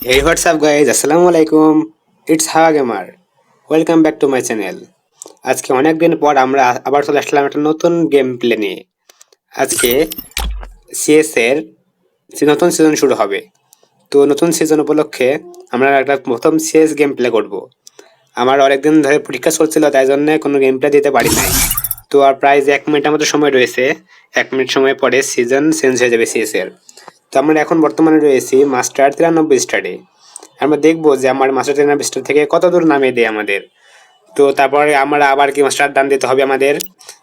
Hey, what's up guys? Assalamu alaikum. It's Hawa Gamer. Welcome back to my channel. আজকে অনেক দিন পর আমরা আবার চলে আসলাম একটা নতুন গেম প্লে নিয়ে। আজকে সিএস এর নতুন সিজন শুরু হবে। তো নতুন সিজন উপলক্ষে আমরা একটা প্রথম সিএস গেম প্লে করব। আমার অনেকদিন ধরে পরীক্ষা চলছিল, তাই জন্য কোনো গেম প্লে দিতে পারি নাই। তো আর প্রায় 1 মিনিটের মতো সময় রয়েছে। 1 মিনিট সময় পরে সিজন চেঞ্জ হয়ে যাবে সিএস এর। তো আমরা এখন বর্তমানে রয়েছি মাস্টার 93 স্টারে। আমরা দেখবো যে আমার মাস্টার 93 স্টার থেকে কত দূর নামিয়ে দেয় আমাদের। তো তারপরে আমরা আবার কি মাস্টার ডান দিতে হবে আমাদের।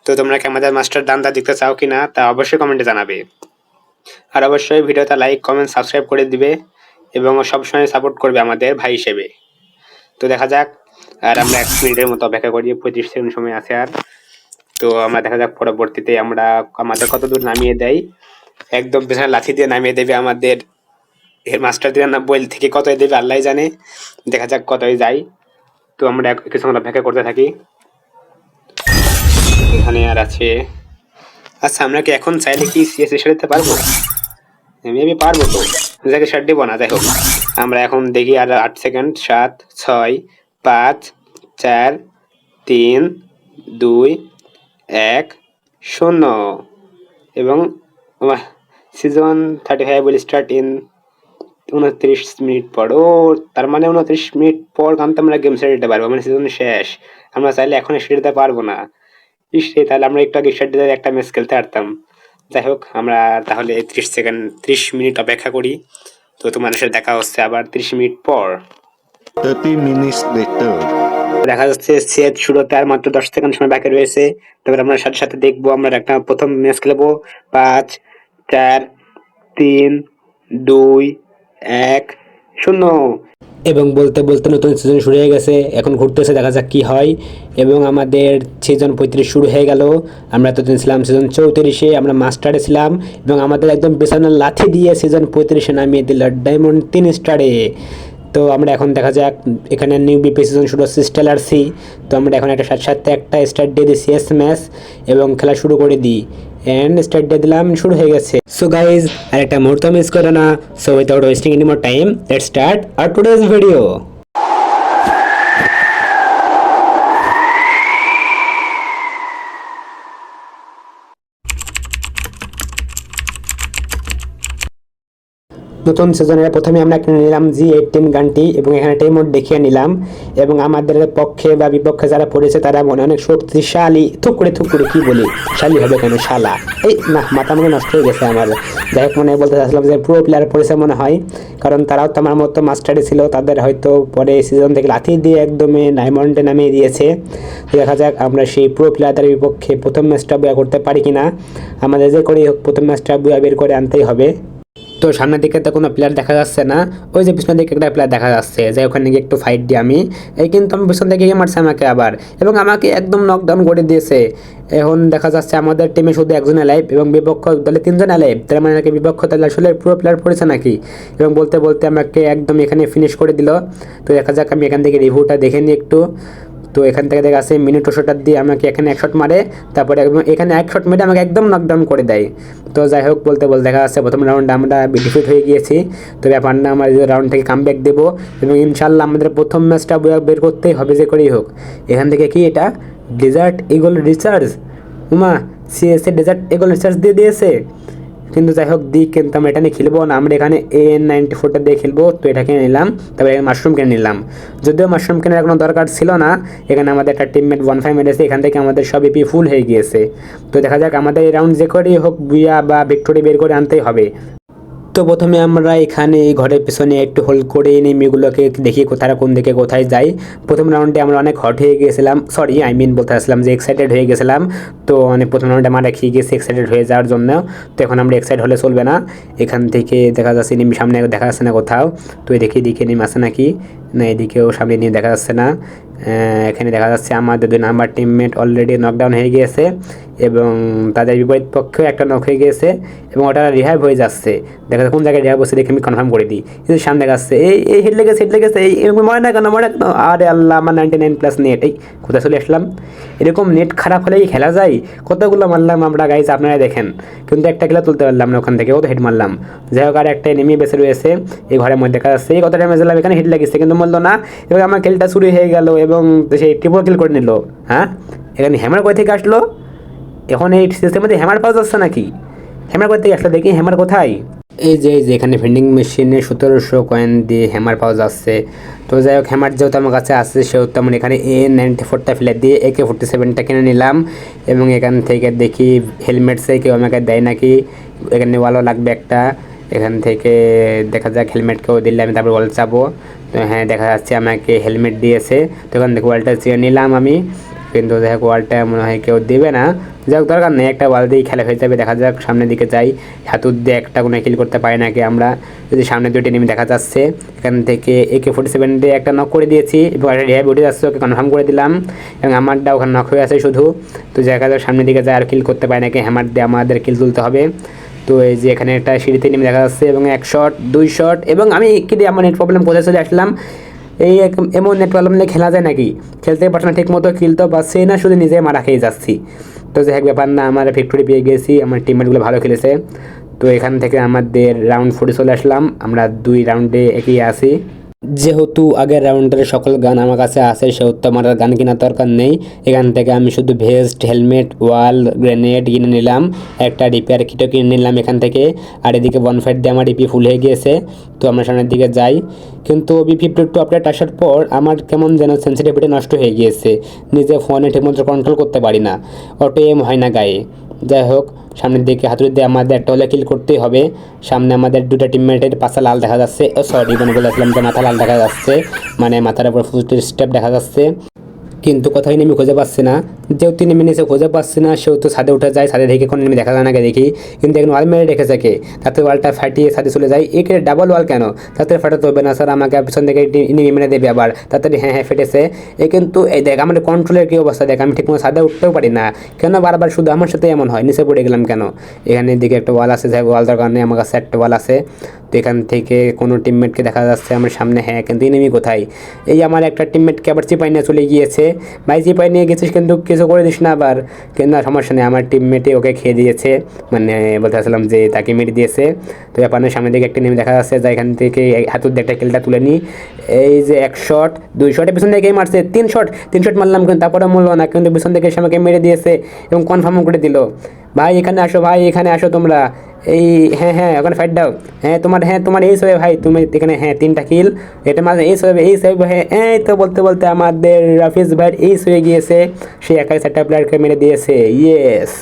তো তোমরা কি আমাদের মাস্টার ডানটা দেখতে চাও কিনা তা অবশ্যই কমেন্টে জানাবে। আর অবশ্যই ভিডিওটা লাইক কমেন্ট সাবস্ক্রাইব করে দিবে এবং সবসময় সাপোর্ট করবে আমাদের ভাই হিসেবে। তো দেখা যাক। আর আমরা 1 মিনিটের মতো অপেক্ষা করি, 35 সেকেন্ড সময় আছে আর। তো আমরা দেখা যাক পরবর্তীতে আমাদের কত দূর নামিয়ে দেয়। একদম পেছনে লাথি দিয়ে নামিয়ে দেবে আমাদের। এর মাস্টার 93 থেকে কতই দেবে আল্লাহ জানে। দেখা যাক কতই যায়। তো আমরা কিছুক্ষণ অপেক্ষা করতে থাকি। এখানে আর আছে। আচ্ছা, আমরা কি এখন চাইলে কি সিএস দিতে পারবো? মেবি পারবো তো। যাকে শার্ট দেবো না, যাই হোক। আমরা এখন দেখি আর 8 সেকেন্ড। 7 6 5 4 3 2 1 0 এবং season 35 will start in 29 minute পর। ও তার মানে 29 মিনিট পর কিন্তু আমরা গেম ছেড়ে দিতে পারবো, মানে সিজন শেষ। আমরা চাইলে এখন ছেড়ে দিতে পারবো না। তাহলে আমরা একটু আগে ছেড়ে দিতে একটা ম্যাচ খেলতে পারতাম। যাই হোক, আমরা তাহলে 30 মিনিট অপেক্ষা করি। তো তোমাদের সাথে দেখা হচ্ছে আবার 30 মিনিট পর। 30 minutes later. দেখা যাচ্ছে সেট শুরুতে আর মাত্র 10 সেকেন্ড সময় বাকি রয়েছে। তারপর আমরা সাথে সাথে দেখবো আমরা একটা প্রথম ম্যাচ খেলবো। 5 4 3 2 1 0 এবং বলতে বলতে নতুন সিজন শুরু হয়ে গেছে। এখন ঘুরতেছে, দেখা যাক কি হয়। এবং আমাদের সিজন 35 শুরু হয়ে গেল। আমরা এতদিন ছিলাম সিজন 34-এ, আমরা মাস্টারে ছিলাম এবং আমাদের একদম পেছনে লাথি দিয়ে সিজন 35-এ নামিয়ে দিল ডায়মন্ড 3 স্টারে। তো আমরা এখন দেখা যাক, এখানে নিউ বিপি সিজন শুরু হচ্ছে স্টেলার সি। তো আমরা এখন একটা সাথে একটা স্টার্ট দিয়ে দিই সিএস ম্যাচ এবং খেলা শুরু করে দিই। এন্ড স্টার্ট দিয়ে দিলাম, শুরু হয়ে গেছে। সো গাইজ, আর একটা মুহূর্ত মিস করো না। So without wasting any more time, let's start our today's video. নতুন সিজনের প্রথমে আমরা কিনে নিলাম G18 গানটি এবং এখানে টাইম মোড দেখিয়ে নিলাম। এবং আমাদের পক্ষে বা বিপক্ষে যারা পড়েছে তারা মনে অনেক শক্তিশালী। থুক করে কি বলি, শালী হবে কেন, শালা। এই না, মাথা মনে নষ্ট হয়ে গেছে আমার। যাই হোক, মনে বলতে চাচ্ছিলাম যে প্রো প্লেয়ার পড়েছে মনে হয়, কারণ তারাও তো আমার মতো মাস্টারে ছিল। তাদের হয়তো পরে সিজন থেকে লাথি দিয়ে একদমই ডায়মন্ডে নামিয়ে দিয়েছে। দেখা যাক আমরা সেই প্রো প্লেয়ারদের বিপক্ষে প্রথম ম্যাচটা বুয়া করতে পারি কিনা। আমাদের যে করেই হোক প্রথম ম্যাচটা বুয়া বের করে আনতেই হবে। তো সামনের দিকে তো কোনো প্লেয়ার দেখা যাচ্ছে না, ওই যে পিছনের দিকে একটা প্লেয়ার দেখা যাচ্ছে, যে ওখানে গিয়ে একটু ফাইট দিই আমি। এই কিন্তু আমি পিছন থেকে গিয়ে মারছে আমাকে আবার, এবং আমাকে একদম নকডাউন করে দিয়েছে। এখন দেখা যাচ্ছে আমাদের টিমে শুধু একজন অ্যালাইভ এবং বিপক্ষ দলে 3 জন অ্যালাইভ। তার মানে নাকি বিপক্ষ দলে আসলে পুরো প্লেয়ার পড়েছে নাকি। এবং বলতে বলতে আমাকে একদম এখানে ফিনিশ করে দিল। তো দেখা যাক, আমি এখান থেকে রিভিউটা দেখে নিই একটু। তো এখান থেকে দেখা যাচ্ছে মিনিট 200 দিয়ে আমাকে এখানে 1 শট মারে, তারপরে এখানে 1 শট মেরে আমাকে একদম নকডাউন করে দেয়। তো যাই হোক, বলতে বলতে দেখা যাচ্ছে প্রথম রাউন্ডে আমরা ডিফিট হয়ে গিয়েছি। তো ব্যাপার না, আমরা রাউন্ড থেকে কামব্যাক দেবো এবং ইনশাল্লাহ আমাদের প্রথম ম্যাচটা বের করতেই হবে যে করেই হোক। এখান থেকে কি এটা ডেজার্ট ইগল রিচার্জ, উমা সিএসএ ডেজার্ট ইগল রিচার্জ দিয়ে দিয়েছে। কিন্তু যাই হোক দিক, কিন্তু আমরা এটা নিয়ে খেলবো না, আমরা এখানে AN94টা দিয়ে খেলবো। তো এটা কিনে নিলাম, তারপরে মাশরুম কিনে নিলাম। যদিও মাশরুম কেনার কোনো দরকার ছিল না, এখানে আমাদের একটা টিমমেট 1-5 মেরেছে, এখান থেকে আমাদের সব এপি ফুল হয়ে গিয়েছে। তো দেখা যাক, আমাদের এই রাউন্ড যে করেই হোক বুয়া বা ভিক্টোরি বের করে আনতেই হবে। তো প্রথমে আমরা এখানে এই ঘরের পিছনে একটু হোল্ড করে এনিমিগুলোকে দেখি কোথায় কোন দিকে কোথায় যাই। প্রথম রাউন্ডে আমরা অনেক হট হয়ে গিয়েছিলাম, সরি বলতে আসলাম যে এক্সাইটেড হয়ে গেছিলাম। তো প্রথম রাউন্ডে আমরা খেয়ে গেছি এক্সাইটেড হয়ে যাওয়ার জন্য। তো এখন আমরা এক্সাইট হলে চলবে না। এখান থেকে দেখা যাচ্ছে এনিমি সামনে দেখা যাচ্ছে না কোথাও। তো এদিকে এনিমি আছে নাকি না, এদিকেও সামনে নিয়ে দেখা যাচ্ছে না। এখানে দেখা যাচ্ছে আমাদের 2 নাম্বার টিমমেট অলরেডি নকডাউন হয়ে গিয়েছে এবং তাদের বিপরীত পক্ষেও একটা নক হয়ে গিয়েছে এবং ওটা রিহাইভ হয়ে যাচ্ছে। দেখা যাচ্ছে কোন জায়গায় রিহাইভ হচ্ছে দেখে আমি কনফার্ম করে দিই। কিন্তু সামনে দেখাচ্ছে এই হেড লেগেছে এই মরে না কেন আরে আল্লাহ, আমার 99+ নেট। এই কোথায় চলে আসলাম? এরকম নেট খারাপ হলেই খেলা যায়। কতগুলো মারলাম আমরা গাইজ, আপনারা দেখেন, কিন্তু একটা কিলো তুলতে পারলাম না ওখান থেকে, ও তো হেড মারলাম। যাই হোক, আর একটা এনিমি বেঁচে রয়েছে এই ঘরের মধ্যে দেখা যাচ্ছে। এই কত ড্যামেজ দিলাম, এখানে হেড লেগেছে কিন্তু মরলো না এবং আমার কিলটা চুরি হয়ে গেল এবং সেই ট্রিপল কিল করে নিল। হ্যাঁ, এখানে হ্যামার কোথা থেকে আসলো? এখন এই সিস্টেমের মধ্যে হ্যামার পাওয়া যাচ্ছে নাকি? হ্যামার কোথা থেকে আসলো দেখি, হ্যামার কোথায়? এই যে এখানে ভেন্ডিং মেশিনে 1700 কয়েন দিয়ে হ্যামার পাওয়া যাচ্ছে। তো যাই হোক, হ্যামার যেহেতু আমার কাছে আছে সেহেতু আমি এখানে A94টা ফেলে দিয়ে AK47টা কিনে নিলাম এবং এখান থেকে দেখি হেলমেট সে কেউ আমাকে দেয় নাকি। এখানে ওয়ালও লাগবে একটা, এখান থেকে দেখা যাক হেলমেটকেও দিলে আমি তারপর ওয়াল চাবো। তো হ্যাঁ, দেখা যাচ্ছে আমাকে হেলমেট দিয়েছে। তো এখান থেকে ওয়ালটা চেয়ে নিলাম আমি, কিন্তু দেখা ওয়ালটা মনে হয় কেউ দেবে না। যাক, দরকার নেই, একটা ওয়াল দিয়েই খেলা হয়ে যাবে। দেখা যাক, সামনের দিকে যাই। হাতুর দিয়ে একটা কোনো কিল করতে পারি নাকি আমরা। যদি সামনে 2টি এনিমি দেখা যাচ্ছে, এখান থেকে AK47 দিয়ে একটা নক করে দিয়েছি এবং একটা রিহাইভ উঠে যাচ্ছে, ওকে কনফার্ম করে দিলাম এবং আমারটা ওখানে নক হয়ে আছে শুধু। তো দেখা যাক সামনের দিকে যাই আর কিল করতে পারি নাকি। হ্যামার দিয়ে আমাদের কিল তুলতে হবে। তো এই যে এখানে একটা সিঁড়িতে নেমে দেখা যাচ্ছে এবং 1 শট 2 শট এবং আমি কি দিয়ে আমার নেট প্রবলেম কোথায় চলে আসলাম। এই এমন নেট প্রবলেম নিয়ে খেলা যায় নাকি? খেলতে পারছি না ঠিক মতো, কিল তো পাচ্ছি না, শুধু নিজে মারা খেয়ে যাচ্ছি। তো যাই হোক, ব্যাপার না, আমার ভিক্টোরি পেয়ে গেছি, আমার টিমমেটগুলো ভালো খেলেছে। তো এখান থেকে আমাদের রাউন্ড 40 চলে আসলাম, আমরা 2 রাউন্ডে এগিয়ে আসি। যেহেতু আগের রাউন্ডের সকল গান আমার কাছে আছে সেহেতু আমার আর গান কেনার দরকার নেই। এখান থেকে আমি শুধু ভেস্ট, হেলমেট, ওয়াল, গ্রেনেড কিনে নিলাম, একটা রিপেয়ার কিটও কিনে নিলাম এখান থেকে। আর এদিকে বনফাইট দিয়ে আমার ডিপি ফুল হয়ে গিয়েছে। তো আমরা সামনের দিকে যাই, কিন্তু B52 আপডেট আসার পর আমার কেমন যেন সেন্সিটিভিটি নষ্ট হয়ে গিয়েছে, নিজে ফোনে ঠিকমতো কন্ট্রোল করতে পারি না, অটো এম হয় না গায়ে। যাই হোক, সামনের দিকে হাতুড়ি দিয়ে আমাদের একটা হলে কিল করতেই হবে। সামনে আমাদের 2টা টিমমেটের পাশে লাল দেখা যাচ্ছে, সরি মানে বলেছিলাম যে মাথা লাল দেখা যাচ্ছে, মানে মাথার উপর ফুট স্টেপ দেখা যাচ্ছে, কিন্তু কোথায় নেমে খুঁজে পাচ্ছি না। যেহেতু নেমে নিচে খুঁজে পাচ্ছি না সেহেতু ছাদে উঠে যায়, ছাদে দেখে কোনো নেমে দেখা যায় না দেখি, কিন্তু এখন ওয়াল মেরে রেখেছে কে, তাতে ওয়ালটা ফাটিয়ে ছাদে চলে যায়। একে ডাবল ওয়াল কেন? তাতে ফাটাতে হবে না স্যার, আমাকে পিছন থেকে নেমে মেরে দেবে আবার। তাড়াতাড়ি হ্যাঁ ফেটেছে। কিন্তু এই দেখ আমার কন্ট্রোলের কী অবস্থা দেখ, আমি ঠিকমতো ছাদে উঠতেও পারি না কেন, বারবার শুধু আমার সাথে এমন হয়, নিচে পড়ে গেলাম কেন। এখানে দিকে একটা ওয়াল আছে, যাই ওয়াল দরকার নেই, আমার কাছে একটা ওয়াল আছে। তো এখান থেকে কোনো টিমমেটকে দেখা যাচ্ছে আমার সামনে, হ্যাঁ, কিন্তু এনিমি কোথায়? এই আমার একটা টিমমেটকে আবার চিপাই নিয়ে চলে গিয়েছে। ভাই চিপাই নিয়ে গেছিস কিন্তু কিছু করে দিস না আবার। কিন্তু না, সমস্যা নেই, আমার টিমমেটে ওকে খেয়ে দিয়েছে, মানে বলতে আসলাম যে তাকে মেরে দিয়েছে। তো আপনার সামনের দিকে একটা নেমে দেখা যাচ্ছে, যা এখান থেকে হাতুর দিয়ে একটা কিলটা তুলে নিই। এই যে 1 শট 2 শটে পিছন থেকে মারছে, 3 শট মারলাম কিন্তু তারপরে মরলো না, কিন্তু পিছন থেকে এসে আমাকে মেরে দিয়েছে এবং কনফার্ম করে দিল। ভাই এখানে আসো, ভাই এখানে আসো তোমরা। এই হ্যাঁ ওখানে ফাইট দাও। তোমার এই সবে ভাই, তুমি এখানে 3টা কিল, এটা মাঝে এই সবে ভাই। এই তো বলতে বলতে আমাদের রাফিজ ভাই এই হয়ে গিয়েছে, সে একাই 4টা প্লেয়ারকে মেরে দিয়েছে। ইয়েস,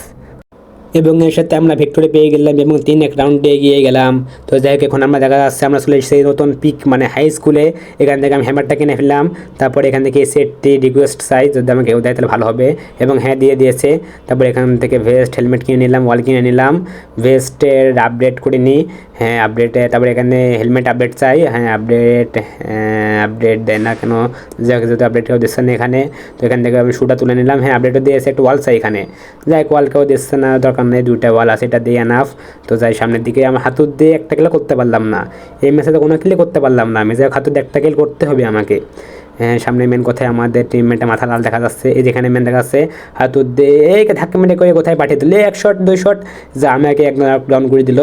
এবং এর সাথে আমরা ভিক্টোরি পেয়ে গেলাম এবং 3 রাউন্ডে এগিয়ে গেলাম। তো যাই হোক, এখন আমরা দেখা যাচ্ছে আমরা চলে এসেছি নতুন পিক মানে হাই স্কুলে। এখান থেকে আমি হ্যামারটা কিনে ফেললাম, তারপরে এখান থেকে সেটটি রিকোয়েস্ট সাইজ যদি আমাকে কেউ দেয় তাহলে ভালো হবে, এবং হ্যাঁ দিয়ে দিয়েছে। তারপরে এখান থেকে ভেস্ট, হেলমেট কিনে নিলাম, ওয়াল কিনে নিলাম, ভেস্টের আপডেট করে নিই। হ্যাঁ আপডেটে, তারপরে এখানে হেলমেট আপডেট চাই, হ্যাঁ আপডেট দেয় না কেন, যেহেতু আপডেট কেউ দিচ্ছে না এখানে। তো এখান থেকে আমি শুটা তুলে নিলাম, হ্যাঁ আপডেটও দিয়েছে, একটু ওয়াল চাই এখানে। যাই হোক, ওয়াল কেউ দিচ্ছে না, দরকার নেই, 2টা ওয়াল আছে, এটা দিয়ে এনাফ। তো যাই সামনের দিকে, আমার হাতুর দিয়ে একটা কিলো করতে পারলাম না, এই ম্যাচে তো কোনো কিলে করতে পারলাম না আমি, যাই হোক হাতুর দিয়ে একটা কিল করতে হবে আমাকে। হ্যাঁ, সামনে মেন কোথায় আমাদের টিমমেটে মাথা লাল দেখা যাচ্ছে, এই যেখানে মেন দেখা যাচ্ছে, হাতুর দিয়ে ধাক্কা মেরে করে কোথায় পাঠিয়ে দিল, 1 শট 2 শট, যা আমাকে একদম ডাউন করে দিল।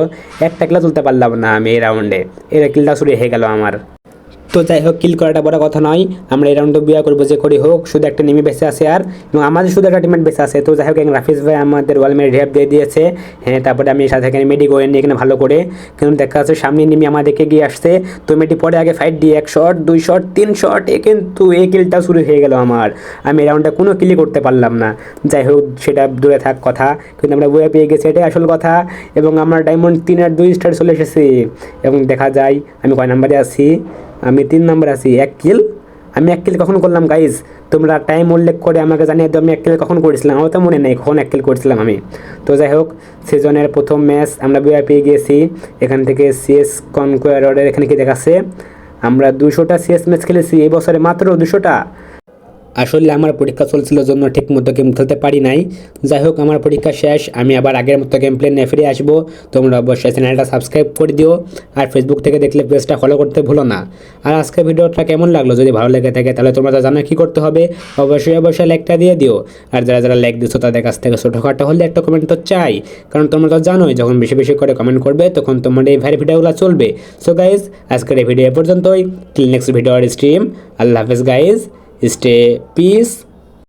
একটা কিলো তুলতে পারলাম না আমি এই রাউন্ডে, এর কিলটা চুরি হয়ে গেল আমার। তো যাই হোক, কিল করাটা বড় কথা নয়, আমরা এই রাউন্ডে বিয়া করবো যে করি হোক, শুধু একটা নেমে বেঁচে আছে আর, এবং আমাদের শুধু একটা টিমমেট বেঁচে আছে। তো যাই হোক, রাফিজ ভাই আমাদের ওয়াল মেরে রিহ্যাব দিয়ে দিয়েছে। হ্যাঁ, তারপরে আমি সাথে এখানে মেডি করে নিই এখানে ভালো করে, কিন্তু দেখা যাচ্ছে সামনে নেমে আমাদেরকে গিয়ে আসছে। তো মেডি পরে আগে ফাইট দিয়ে 1 শট 2 শট 3 শট, কিন্তু এই কিলটা শুরু হয়ে গেল আমার, আমি এই রাউন্ডটা কোনো কিলই করতে পারলাম না। যাই হোক, সেটা দূরে থাক কথা, কিন্তু আমরা বয়ে পেয়ে গেছি, এটাই আসল কথা। এবং আমরা ডায়মন্ড 3 আর 2 স্টার চলে এসেছি, এবং দেখা যায় আমি কয় নাম্বারে আছি, আমি 3 নম্বরে আছি। 1 কিল, আমি 1 কিল কখন করলাম গাইজ, তোমরা টাইম উল্লেখ করে আমাকে জানিয়ে দাও আমি 1 কিল কখন করেছিলাম, আমার তো মনে নেই কখন 1 কিল করেছিলাম আমি। তো যাই হোক, সিজনের প্রথম ম্যাচ আমরা বিয়ে পেয়ে গিয়েছি। এখান থেকে CS কনকোয়ারের এখানে কি দেখাচ্ছে, আমরা 200টা CS ম্যাচ খেলেছি এই বছরে, মাত্র 200টা। আসলে আমার পরীক্ষা চলছিল জন্য ঠিক মতো গেম খেলতে পারি নাই। যাই হোক, আমার পরীক্ষা শেষ, আমি আবার আগের মতো গেম প্লে নিয়ে ফিরে আসবো। তোমরা অবশ্যই চ্যানেলটা সাবস্ক্রাইব করে দিও, আর ফেসবুক থেকে দেখলে পেজটা ফলো করতে ভুলো না। আর আজকের ভিডিওটা কেমন লাগলো, যদি ভালো লেগে থাকে তাহলে তোমরা জানো কি করতে হবে, অবশ্যই লাইকটা দিয়ে দিও। আর যারা লাইক দিচ্ছ তাদের কাছ থেকে ছোটোখাটো হলে একটা কমেন্ট তো চাই, কারণ তোমরা তো জানোই যখন বেশি করে কমেন্ট করবে তখন তোমার এই ভাইয়ের ভিডিওগুলো চলবে। সো গাইজ, আজকের এই ভিডিও এ পর্যন্তই। টিল নেক্সট ভিডিও আর স্ট্রিম, আল্লাহ হাফেজ গাইজ, স্টে পিস।